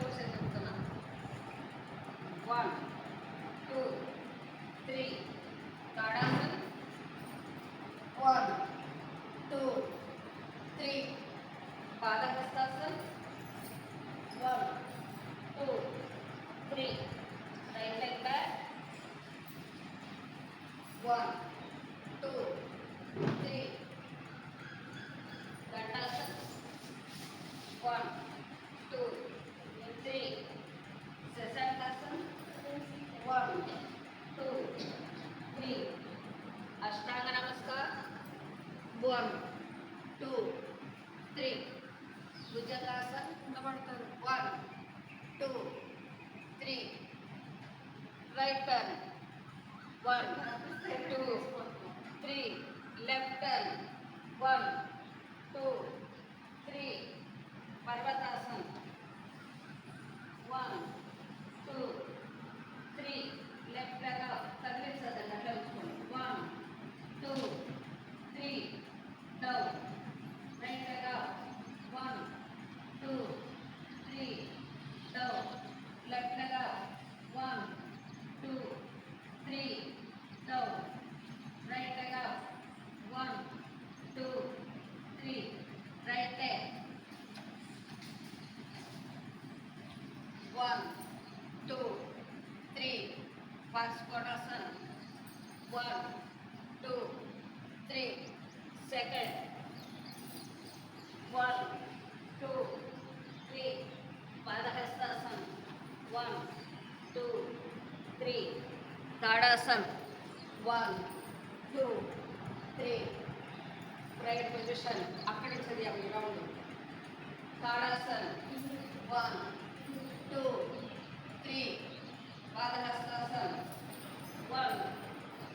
Position చెప్తున్నా. 1 2 3 Tadasan 1 2 3 Padahastasan 1 2 3 right leg back 1 2 3 Dandasan 1 2 3 Shashankasan 1 2 3 Ashtanga Namaskar 1 2 3 Bhujangasan 1 2 3 right turn 1 2 3 left turn 1 2 3 Parvatasan 1 2 3 left leg కదిలించదండి అట్లా ఉంచుకోండి 1 2 3 down right leg 1 2 3 down left leg 1 2 3 down right leg 1 2 3 right leg 1 2 3 Parsvottanasana 1 2 3 second 1 2 3 Padahastasana 1 2 3 Tadasana 1 2 3 right position akkadi chadiyam round Tadasana 1 2 3 Padahastasana 1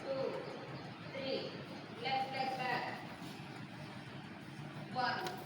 2 3 left leg back 1